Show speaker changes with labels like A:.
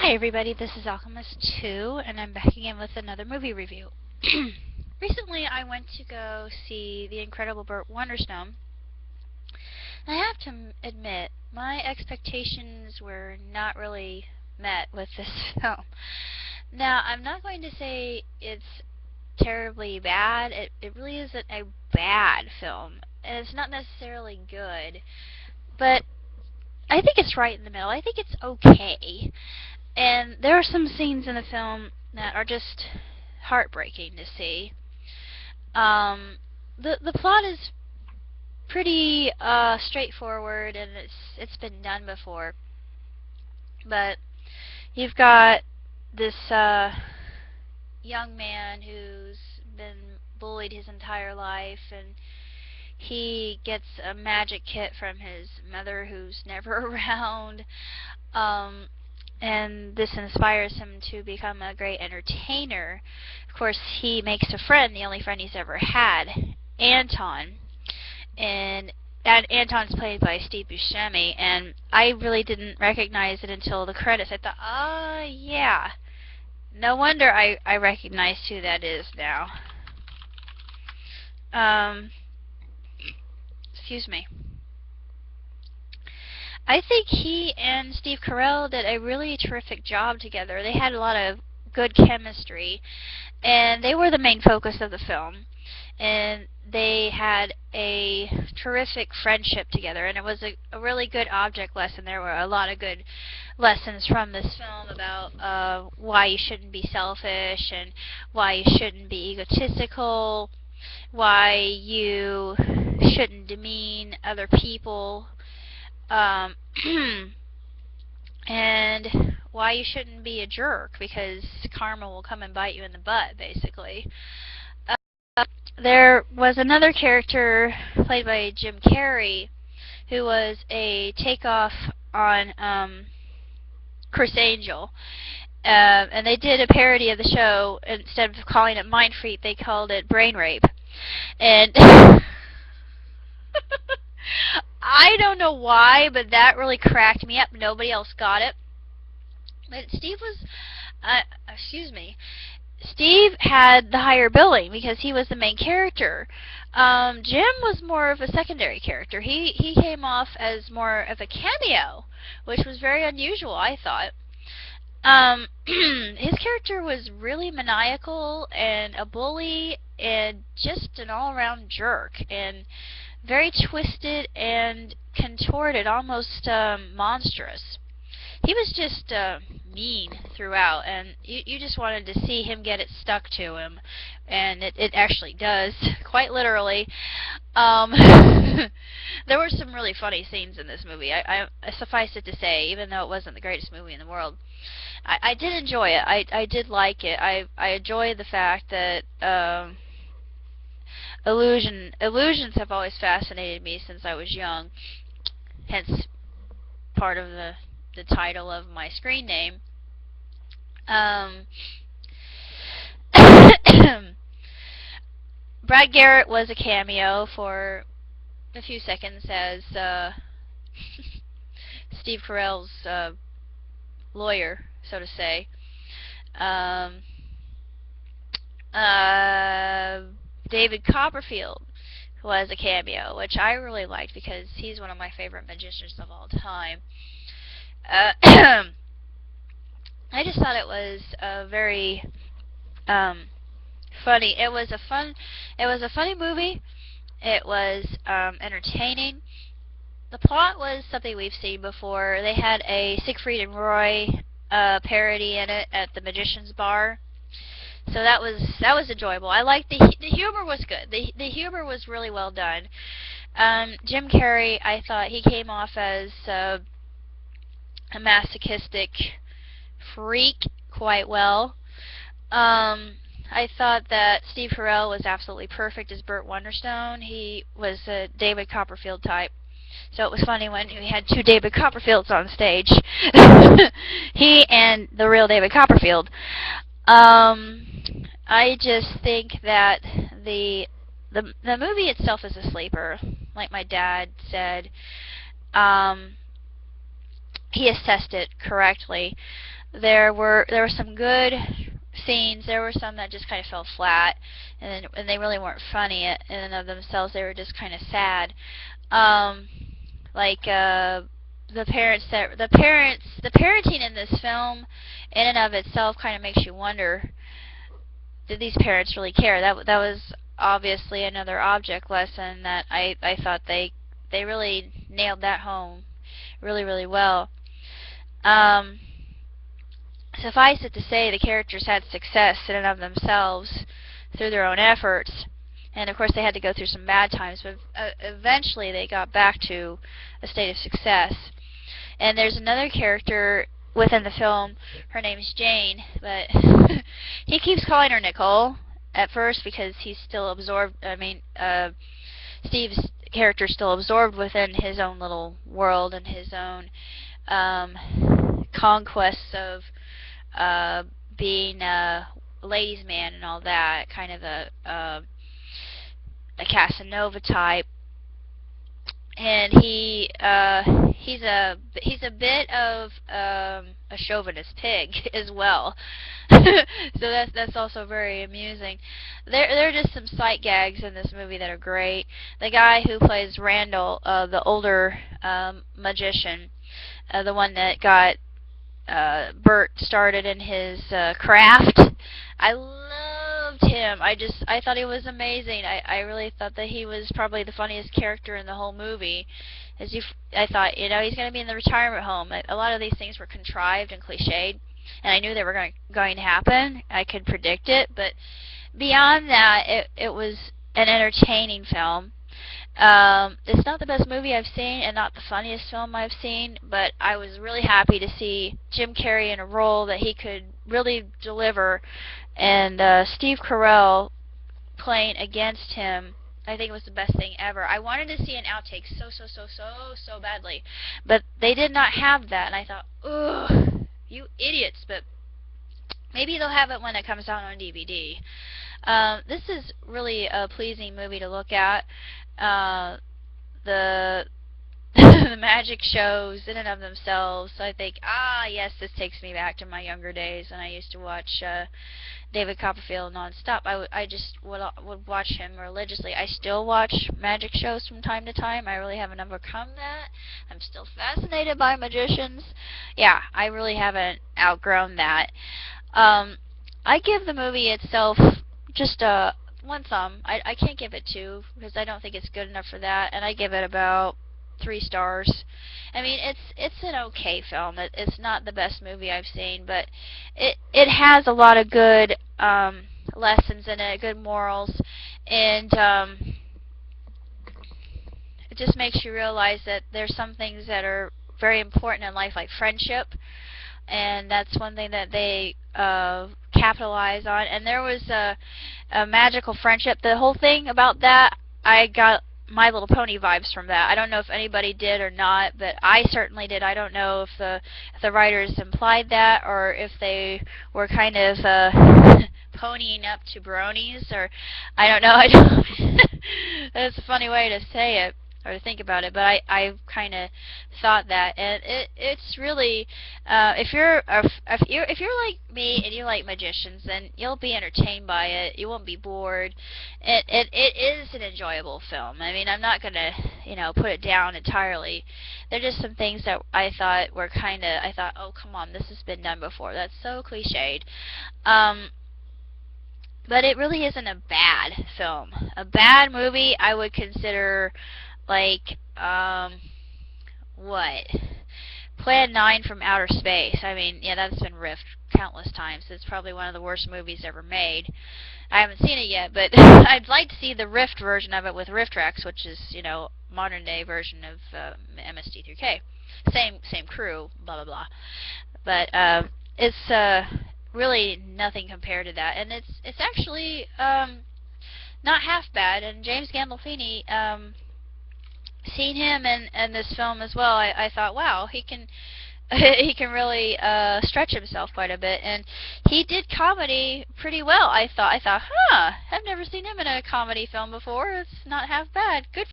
A: Hi everybody, this is Alchemist2, and I'm back again with another movie review. Recently I went to go see The Incredible Burt Wonderstone. I have to admit, my expectations were not really met with this film. Now, I'm not going to say it's terribly bad. It really isn't a bad film, and it's not necessarily good, but I think it's right in the middle. I think it's okay. And there are some scenes in the film that are just heartbreaking to see. The plot is pretty straightforward, and it's been done before. But you've got this young man who's been bullied his entire life, and he gets a magic kit from his mother who's never around. And this inspires him to become a great entertainer. Of course, he makes a friend, the only friend he's ever had, Anton. And Anton's played by Steve Buscemi, and I really didn't recognize it until the credits. I thought, oh, yeah. No wonder I recognize who that is now. Excuse me. I think he and Steve Carell did a really terrific job together. They had a lot of good chemistry, and they were the main focus of the film. And they had a terrific friendship together, and it was a really good object lesson. There were a lot of good lessons from this film about why you shouldn't be selfish, and why you shouldn't be egotistical, why you shouldn't demean other people, and why you shouldn't be a jerk, because karma will come and bite you in the butt, basically. There was another character played by Jim Carrey who was a takeoff on Chris Angel. And they did a parody of the show. Instead of calling it Mind Freak, they called it Brain Rape. And I don't know why, but that really cracked me up. Nobody else got it. But Steve was, Steve had the higher billing because he was the main character. Jim was more of a secondary character. He came off as more of a cameo, which was very unusual, I thought. His character was really maniacal and a bully and just an all-around jerk, and very twisted and contorted, almost monstrous. He was just mean throughout, and you just wanted to see him get it stuck to him, and it actually does, quite literally. There were some really funny scenes in this movie. I suffice it to say, even though it wasn't the greatest movie in the world, I did enjoy it. I did like it. I enjoyed the fact that illusions have always fascinated me since I was young, hence part of the title of my screen name. Brad Garrett was a cameo for a few seconds as Steve Carell's lawyer, so to say. David Copperfield was a cameo, which I really liked because he's one of my favorite magicians of all time. I just thought it was very funny. It was a funny movie. It was entertaining. The plot was something we've seen before. They had a Siegfried and Roy parody in it at the Magician's Bar. So that was enjoyable. I liked the humor was good. The humor was really well done. Jim Carrey, I thought he came off as a masochistic freak quite well. I thought that Steve Carell was absolutely perfect as Burt Wonderstone. He was a David Copperfield type. So it was funny when we had two David Copperfields on stage. He and the real David Copperfield. I just think that the movie itself is a sleeper, like my dad said. He assessed it correctly. There were some good scenes. There were some that just kind of fell flat, and they really weren't funny in and of themselves. They were just kind of sad. Um, like the parenting in this film, in and of itself, kind of makes you wonder: did these parents really care? That was obviously another object lesson that I thought they really nailed that home really really well. Um, Suffice it to say, the characters had success in and of themselves through their own efforts, and of course they had to go through some bad times, but eventually they got back to a state of success. And there's another character within the film. Her name's Jane, but he keeps calling her Nicole at first because he's still absorbed. Steve's character is still absorbed within his own little world and his own conquests of being a ladies' man and all that, kind of a Casanova type. And he's a bit of a chauvinist pig as well. So that's also very amusing. There are just some sight gags in this movie that are great. The guy who plays Randall, the older magician, the one that got Bert started in his craft. I loved him. I thought he was amazing. I really thought that he was probably the funniest character in the whole movie. I thought, he's going to be in the retirement home. A lot of these things were contrived and cliched, and I knew they were going to happen. I could predict it, but beyond that, it was an entertaining film. It's not the best movie I've seen and not the funniest film I've seen, but I was really happy to see Jim Carrey in a role that he could really deliver, and Steve Carell playing against him. I think it was the best thing ever. I wanted to see an outtake so badly, but they did not have that, and I thought, ugh, you idiots, but maybe they'll have it when it comes out on DVD. This is really a pleasing movie to look at. The the magic shows in and of themselves, I think, yes, this takes me back to my younger days when I used to watch David Copperfield nonstop. I just would watch him religiously. I still watch magic shows from time to time. I really haven't overcome that. I'm still fascinated by magicians. Yeah, I really haven't outgrown that. I give the movie itself just one thumb. I can't give it 2 because I don't think it's good enough for that, and I give it about 3 stars. I mean, it's an okay film. It's not the best movie I've seen, but it has a lot of good lessons in it, good morals, and it just makes you realize that there's some things that are very important in life, like friendship, and that's one thing that they capitalize on. And there was a magical friendship. The whole thing about that, I got My Little Pony vibes from that. I don't know if anybody did or not, but I certainly did. I don't know if the writers implied that or if they were kind of ponying up to bronies, or I don't know. I don't. That's a funny way to say it or to think about it, but I kind of thought that, and it's really if you're like me and you like magicians, then you'll be entertained by it. You won't be bored. It is an enjoyable film. I mean, I'm not gonna put it down entirely. There are just some things that I thought were I thought, oh come on, this has been done before. That's so cliched. But it really isn't a bad film. A bad movie I would consider like what? Plan 9 from Outer Space. I mean, yeah, that's been riffed countless times. It's probably one of the worst movies ever made. I haven't seen it yet, but I'd like to see the riffed version of it with riff tracks, which is, modern day version of MST3K. Same crew, blah blah blah. But it's really nothing compared to that, and it's actually not half bad. And James Gandolfini, seeing him in this film as well, I thought, wow, he can he can really stretch himself quite a bit, and he did comedy pretty well. I thought, I've never seen him in a comedy film before. It's not half bad. Good